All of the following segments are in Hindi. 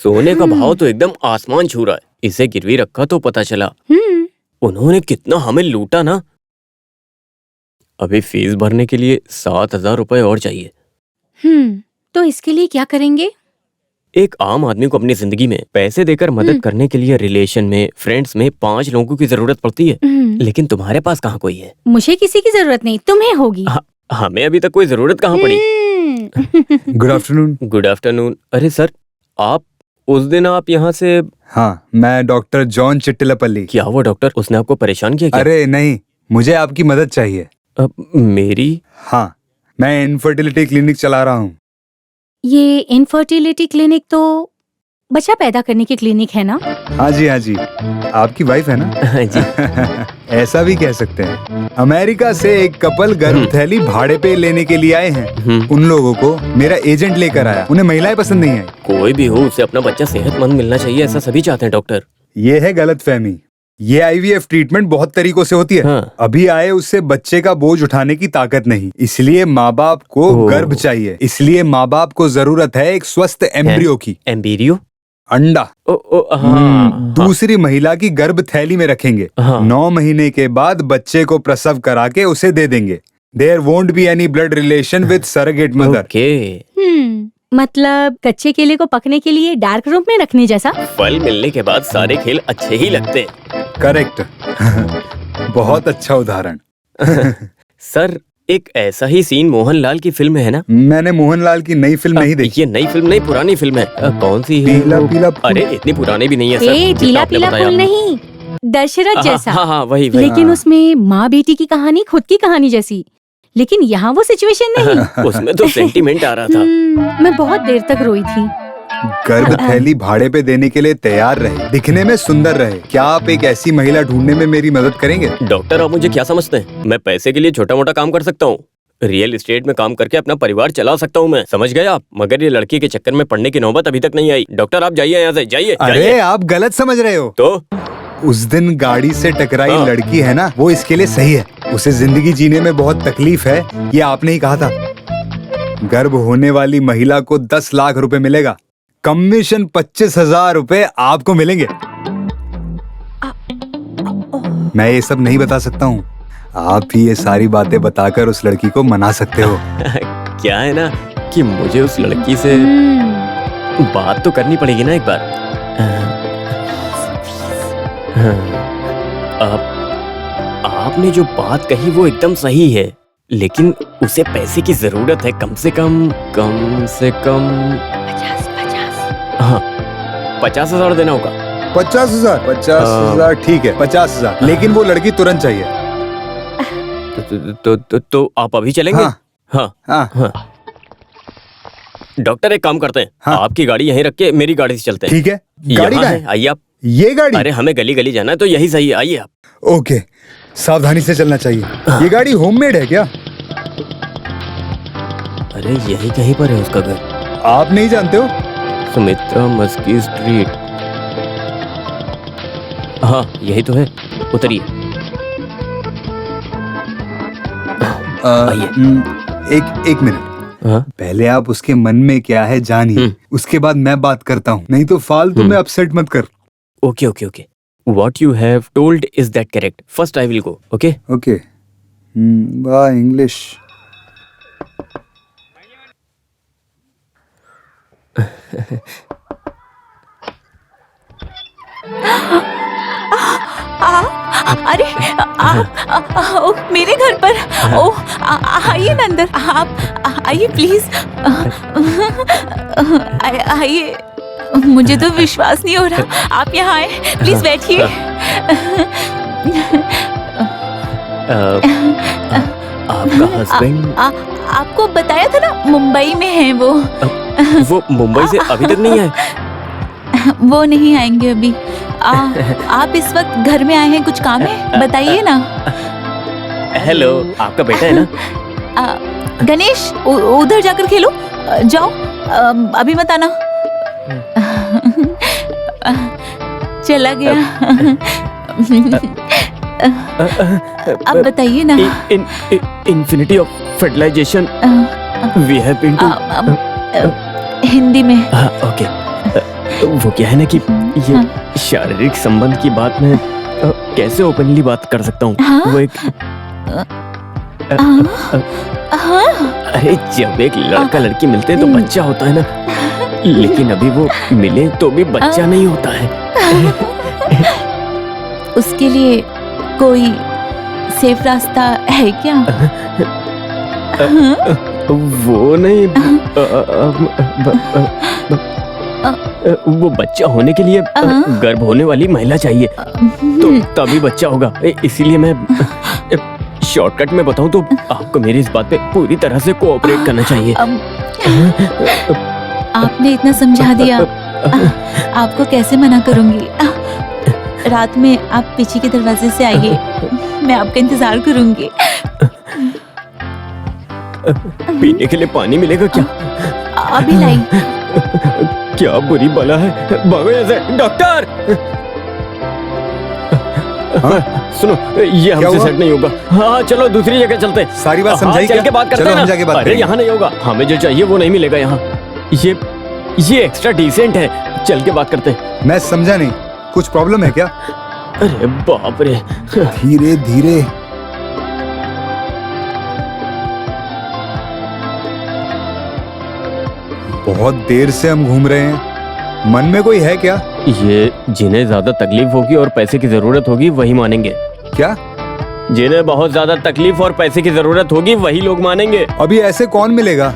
सोने का भाव तो एकदम आसमान छू रहा है। इसे गिरवी रखा तो पता चला। उन्होंने कितना हमें लूटा ना। अभी फीस भरने के लिए 7,000 रुपए और चाहिए। तो इसके लिए क्या करेंगे? एक आम आदमी को अपनी जिंदगी में पैसे देकर मदद करने के लिए रिलेशन में, फ्रेंड्स में 5 लोगों की जरूरत पड़ती है, लेकिन तुम्हारे पास कहाँ कोई है। मुझे किसी की जरूरत नहीं, तुम्हें होगी। हमें अभी तक कोई जरूरत कहाँ पड़ी। Good afternoon. Good afternoon. अरे सर, आप उस दिन आप यहाँ से। हाँ, मैं डॉक्टर जॉन चिट्टिलपल्ली। क्या हुआ डॉक्टर? उसने आपको परेशान किया क्या? अरे नहीं, मुझे आपकी मदद चाहिए। मेरी? हाँ, मैं इनफर्टिलिटी क्लिनिक चला रहा हूँ। ये इनफर्टिलिटी क्लिनिक तो बच्चा पैदा करने की क्लिनिक है ना? हाँ जी, हाँ जी। आपकी वाइफ है ना? जी। ऐसा भी कह सकते हैं। अमेरिका से एक कपल गर्भ थैली भाड़े पे लेने के लिए आए हैं। उन लोगों को मेरा एजेंट लेकर आया। उन्हें महिलाएं पसंद नहीं आई। कोई भी हो, उसे अपना बच्चा सेहतमंद मिलना चाहिए, ऐसा सभी चाहते हैं डॉक्टर। ये है गलतफहमी। ये IVF ट्रीटमेंट बहुत तरीकों से होती है। हाँ। अभी आए उससे बच्चे का बोझ उठाने की ताकत नहीं, इसलिए माँ बाप को गर्भ चाहिए। इसलिए माँ बाप को जरूरत है एक स्वस्थ एम्ब्रियो की। एम्ब्रियो? अंडा। हाँ। दूसरी महिला की गर्भ थैली में रखेंगे। 9 महीने के बाद बच्चे को प्रसव करा के उसे दे देंगे। There won't be any blood relation with surrogate mother. Okay. मतलब कच्चे केले को पकने के लिए डार्क रूम में रखने जैसा? फल मिलने के बाद सारे खेल अच्छे ही लगते हैं। करेक्ट। बहुत अच्छा उदाहरण। सर, एक ऐसा ही सीन मोहनलाल की फिल्म में है ना? मैंने मोहनलाल की नई फिल्म नहीं देखी। ये नई फिल्म नहीं, पुरानी फिल्म है। कौन सी है? पीला पीला फूल। अरे इतनी पुरानी भी नहीं है सर। पीला पीला फूल नहीं, दशरथ जैसा। हाँ, वही। लेकिन उसमें माँ बेटी की कहानी खुद की कहानी जैसी। लेकिन यहाँ वो सिचुएशन नहीं। उसमें तो सेंटीमेंट आ रहा था। मैं बहुत देर तक रोई थी। गर्भ थैली भाड़े पे देने के लिए तैयार रहे, दिखने में सुंदर रहे। क्या आप एक ऐसी महिला ढूंढने में मेरी मदद करेंगे? डॉक्टर, आप मुझे क्या समझते हैं? मैं पैसे के लिए छोटा मोटा काम कर सकता हूँ। रियल एस्टेट में काम करके अपना परिवार चला सकता हूँ मैं, समझ गए आप? मगर ये लड़की के चक्कर में पड़ने की नौबत अभी तक नहीं आई। डॉक्टर, आप जाइए यहाँ से, जाइए। अरे आप गलत समझ रहे हो। तो उस दिन गाड़ी से टकराई लड़की है ना, वो इसके लिए सही है। उसे जिंदगी जीने में बहुत तकलीफ है, ये आपने ही कहा था। गर्भ होने वाली महिला को 10 लाख रुपए मिलेगा। कमीशन 25,000 रुपए आपको मिलेंगे। मैं ये सब नहीं बता सकता हूँ। आप ही ये सारी बातें बताकर उस लड़की को मना सकते हो। क्या है ना कि मुझे उस लड़की से बात तो करनी पड़ेगी ना एक बार। आपने जो बात कही वो एकदम सही है, लेकिन उसे पैसे की जरूरत है। कम से कम 50,000 देना होगा। 50,000 ठीक है, 50,000। लेकिन वो लड़की तुरंत चाहिए। तो आप अभी चलेंगे? हाँ। डॉक्टर, एक काम करते हैं। आपकी गाड़ी यहीं रख के मेरी गाड़ी से चलते हैं। ठीक है। गाड़ी कहाँ है? आइए आप। ये गाड़ी? अरे हमें गली गली जाना है तो यही सही है, आइए आप। ओके, सावधानी से चलना चाहिए। ये गाड़ी होममेड है क्या? अरे यही कहीं पर है उसका घर। आप नहीं जानते हो? सुमित्रा मस्की स्ट्रीट। हाँ, यही तो है। उतरिए। आइए। एक मिनट। पहले आप उसके मन में क्या है जानिए, उसके बाद मैं बात करता हूँ। नहीं तो फालतू में अपसेट मत कर। Okay. What you have told is that correct. First I will go. Okay? Okay. वाह, इंग्लिश। अरे मेरे घर पर। आइए ना अंदर। आप आइए प्लीज। आइए। मुझे तो विश्वास नहीं हो रहा आप यहाँ आए। प्लीज बैठिए। आपका हस्बैंड? आपको बताया था ना, मुंबई में है वो। वो मुंबई से अभी तक नहीं आए? वो नहीं आएंगे अभी। आप इस वक्त घर में आए हैं, कुछ काम है? बताइए ना। हेलो, आपका बेटा है ना? गणेश, उधर जाकर खेलो। जाओ, अभी मत आना। चला गया। अब बताइए ना। Infinity of fertilisation we have been to. Hindi में। ओके। वो क्या है ना कि ये शारीरिक संबंध की बात मैं कैसे ओपनली बात कर सकता हूँ। हाँ? वो एक अरे जब एक लड़का लड़की मिलते हैं तो बच्चा होता है ना, लेकिन अभी वो मिले तो भी बच्चा नहीं होता है। उसके लिए कोई सेफ रास्ता है क्या? वो नहीं, वो बच्चा होने के लिए गर्भ होने वाली महिला चाहिए, तो तभी बच्चा होगा। इसीलिए मैं शॉर्टकट में बताऊं तो आपको मेरी इस बात पे पूरी तरह से कोऑपरेट करना चाहिए। आपने इतना समझा दिया, आपको कैसे मना करूंगी। रात में आप पीछे के दरवाजे से आइए, मैं आपका इंतजार करूंगी। पीने के लिए पानी मिलेगा क्या? अभी लाई। क्या बुरी बला है, भागो यहाँ से। डॉक्टर सुनो, ये हमसे सेट नहीं होगा। हाँ चलो दूसरी जगह चलते हैं। सारी बात समझाई चल क्या? के बात करते चलो हैं हम ना। जाके बात अरे करेंगे। यहाँ नहीं होगा, हमें जो चाहिए वो नहीं मिलेगा यहाँ। ये एक्स्ट्रा डिसेंट है, चल के बात करते हैं। मैं समझा नहीं, कुछ प्रॉब्लम है क्या? अरे बाप रे। धीरे धीरे। बहुत देर से हम घूम रहे हैं, मन में कोई है क्या? ये जिन्हें ज्यादा तकलीफ होगी और पैसे की जरूरत होगी वही मानेंगे। क्या? जिन्हें बहुत ज्यादा तकलीफ और पैसे की जरूरत होगी वही लोग मानेंगे। अभी ऐसे कौन मिलेगा?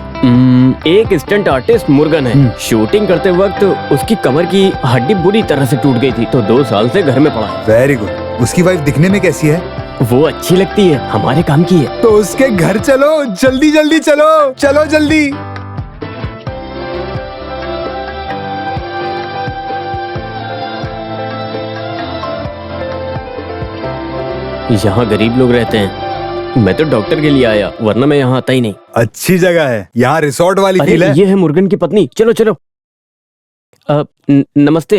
एक स्टंट आर्टिस्ट मुर्गन है। शूटिंग करते वक्त उसकी कमर की हड्डी बुरी तरह से टूट गई थी, तो 2 साल से घर में पड़ा है। Very good. उसकी वाइफ दिखने में कैसी है? वो अच्छी लगती है, हमारे काम की है। तो उसके घर चलो, जल्दी जल्दी चलो, चलो जल्दी। यहाँ गरीब लोग रहते हैं। मैं तो डॉक्टर के लिए आया, वरना मैं यहाँ आता ही नहीं। अच्छी जगह है, यहाँ रिसोर्ट वाली अरे फील है। ये है मुर्गन की पत्नी। चलो चलो। नमस्ते।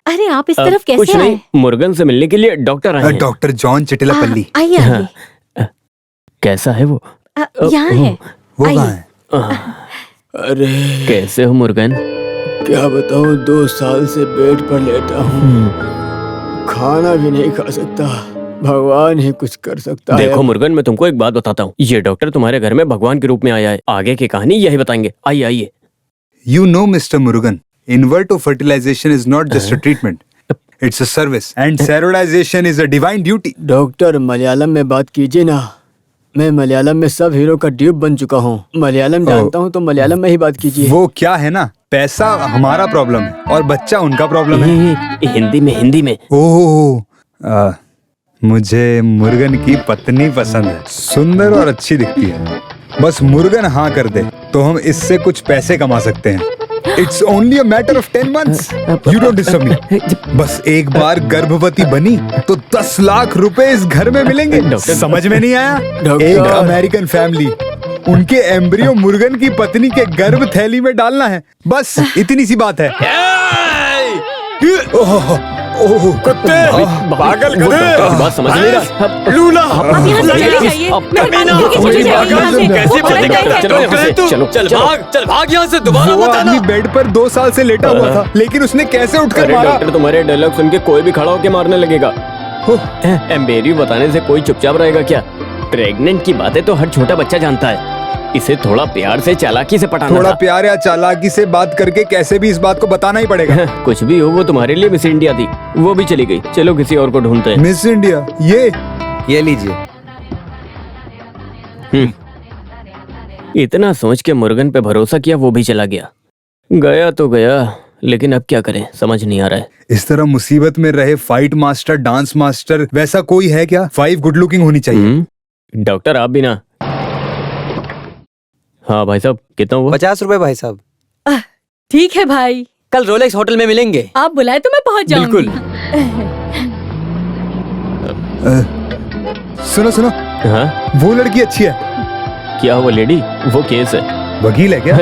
अरे आप इस तरफ कुछ कैसे आए? नहीं, मुर्गन से मिलने के लिए डॉक्टर आए हैं। Doctor John Chittilappilly. आइए आइए। कैसा है वो? यहाँ है। वो आइए। कहाँ है? अरे कैसे हो मुर्गन? क्या बताऊं, 2 साल से बेड पर लेटा हूँ, खाना भी नहीं खा सकता। भगवान ही कुछ कर सकता है। देखो मुर्गन, मैं तुमको एक बात बताता हूँ। ये डॉक्टर तुम्हारे घर में भगवान के रूप में आया है। आगे की कहानी यही बताएंगे। आइए आइए। You know, Mr. Murugan, in vitro fertilization is not just a treatment. It's a service. And sterilization is a divine duty. Doctor Malayalam में बात कीजिए ना, मैं मलयालम में सब हीरो का ड्यूप बन चुका हूँ। मलयालम जानता हूँ तो मलयालम में ही बात कीजिए। वो क्या है ना, पैसा हमारा प्रॉब्लम है और बच्चा उनका प्रॉब्लम है। हिंदी में। ओह, मुझे मुर्गन की पत्नी पसंद है, सुंदर और अच्छी दिखती है। बस मुर्गन हाँ कर दे तो हम इससे कुछ पैसे कमा सकते हैं। It's only a matter of 10 months. You don't disturb me. बस एक बार गर्भवती बनी तो 10 लाख रुपए इस घर में मिलेंगे। समझ में नहीं आया? एक अमेरिकन फैमिली, उनके एम्ब्रियो मुर्गन की पत्नी के गर्भ थैली में डालना है, बस इतनी सी बात है। ओह कुत्ते, पागल वो गधे, डॉक्टर की बात समझ नहीं रहा। लूला, आप यहाँ से चले जाइए। मेहरबानी करके चले जाइए यहाँ से। कैसे वो चलेगा? बड़ा चलो यहाँ से, चलो चल भाग यहाँ से, दोबारा वो मत आना। आदमी बेड पर 2 साल से लेटा हुआ था, लेकिन उसने कैसे उठकर अरे मारा? डॉक्टर, तुम्हारे डायलॉग सुन के कोई भी खड़ा होके मारने लगेगा। एम्बेरियो बताने से कोई चुपचाप रहेगा क्या? प्रेग्नेंट की बातें तो हर छोटा बच्चा जानता है। इसे थोड़ा प्यार से चालाकी से पटाना थोड़ा था। प्यार या चालाकी से बात करके कैसे भी इस बात को बताना ही पड़ेगा। कुछ भी हो, वो तुम्हारे लिए मिस इंडिया थी, वो भी चली गई। चलो किसी और को ढूंढते हैं। मिस इंडिया, ये लीजिए। इतना सोच के मुर्गन पे भरोसा किया, वो भी चला गया। गया तो गया, लेकिन अब क्या करें समझ नहीं आ रहा है। इस तरह मुसीबत में रहे फाइट मास्टर, डांस मास्टर, वैसा कोई है क्या? 5 गुड लुकिंग होनी चाहिए। डॉक्टर आप भी ना। हाँ भाई साहब, कितना हुआ? 50 रुपए भाई साहब। ठीक है भाई, कल रोलेक्स होटल में मिलेंगे। आप बुलाए तो मैं पहुँच जाऊंगी। बिल्कुल। सुनो, हाँ वो लड़की अच्छी है। क्या हुआ लेडी? वो केस है। वकील है क्या?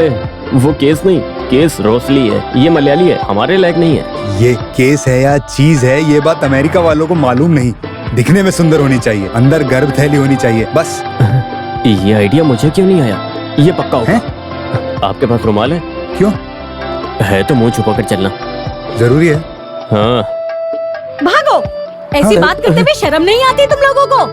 वो केस नहीं, केस रोसली है। ये मलयाली है, हमारे लायक नहीं है। ये केस है या चीज है, ये बात अमेरिका वालों को मालूम नहीं। दिखने में सुंदर होनी चाहिए, अंदर गर्भ थैली होनी चाहिए, बस। ये आइडिया मुझे क्यों नहीं आया? ये पक्का होगा। आपके पास रुमाल है? क्यों? है तो मुंह छुपा कर चलना। जरूरी है। हाँ भागो, ऐसी बात करते हुए शर्म नहीं आती तुम लोगों को?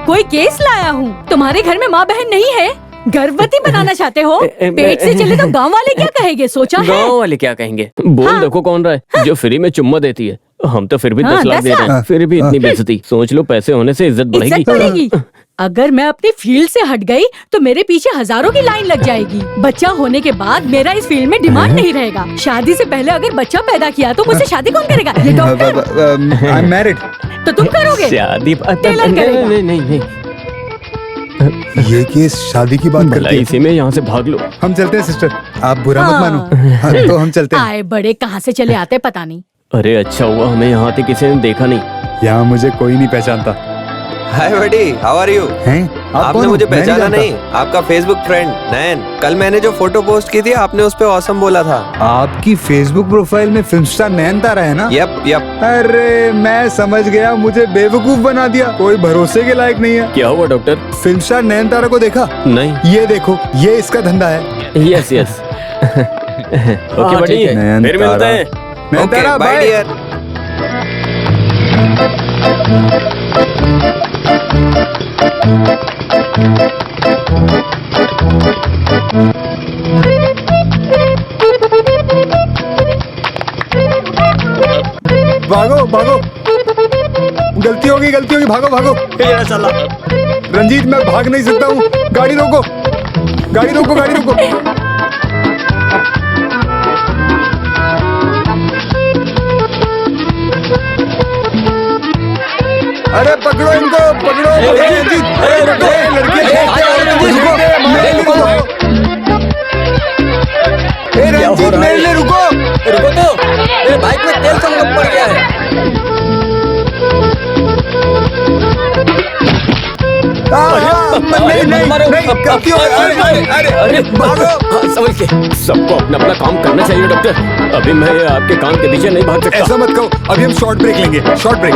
कोई केस लाया हूँ, तुम्हारे घर में माँ बहन नहीं है, गर्भवती बनाना चाहते हो? पेट से चले तो गांव वाले क्या कहेंगे, सोचा है? गाँव वाले क्या कहेंगे? बोल हाँ। देखो कौन रहा है जो फ्री में चुम्मा देती है। हम तो फिर भी हाँ, 10 लाख 10 दे रहे हैं, लाख। फिर भी इतनी बेइज्जती। सोच लो, पैसे होने से इज्जत बढ़ेगी। इज्जत बढ़ेगी। अगर मैं अपनी फील्ड से हट गई तो मेरे पीछे हजारों की लाइन लग जाएगी। बच्चा होने के बाद मेरा इस फील्ड में डिमांड नहीं रहेगा। शादी से पहले अगर बच्चा पैदा किया तो मुझसे शादी कौन करेगा? ये डॉक्टर। I am married. तो तुम करोगे? शादी टेलर नहीं करेगा। नहीं नहीं नहीं, ये केस शादी की बात भला करती है। इसी में यहाँ से भाग लो। हम चलते हैं सिस्टर, आप बुरा मत हाँ। मानो। हाँ, तो हम चलते हैं। आए बड़े कहाँ से चले आते पता नहीं। अरे अच्छा हुआ हमें यहाँ आते किसी ने देखा नहीं। यहाँ मुझे कोई नहीं पहचानता। हाय बडी, हाउ आर यू? हैं? आप आपने कौन हो? मुझे मैं पहचाना जानता। नहीं? आपका फेसबुक फ्रेंड नैन। कल मैंने जो फोटो पोस्ट की थी आपने उस पे ऑसम बोला था। आपकी फेसबुक प्रोफाइल में फिल्म स्टार नयन तारा है ना? Yup yup. अरे मैं समझ गया, मुझे बेवकूफ बना दिया। कोई भरोसे के लायक नहीं है। क्या हुआ डॉक्टर? फिल्म स्टार नयन तारा को देखा? नहीं। ये देखो, ये इसका धंधा है। Yes yes. ओके हाँ, बड़ी, ठीक है। नयन फिर मिलते तारा। हैं। नयन ओके तारा, बाय बाय। डियर। भागो भागो, गलती होगी, भागो भागो। चला। रंजीत, मैं भाग नहीं सकता हूँ। गाड़ी रोको, गाड़ी रोको, गाड़ी रोको। अरे पकड़ो इनको, पकड़ो। रंजीत, लड़के रुको, मेरे लिए रुको। ए रंजीत, मेरे लिए रुको। रुको तो, मेरे बाइक में तेल कम पड़ गया है। नहीं नहीं नहीं, गलती हो गई। अरे भागो। समझ के। सबको अपना अपना काम करना चाहिए डॉक्टर। अभी मैं आपके काम के पीछे नहीं भाग सकता। ऐसा मत कहो, अभी हम शॉर्ट ब्रेक लेंगे, शॉर्ट ब्रेक।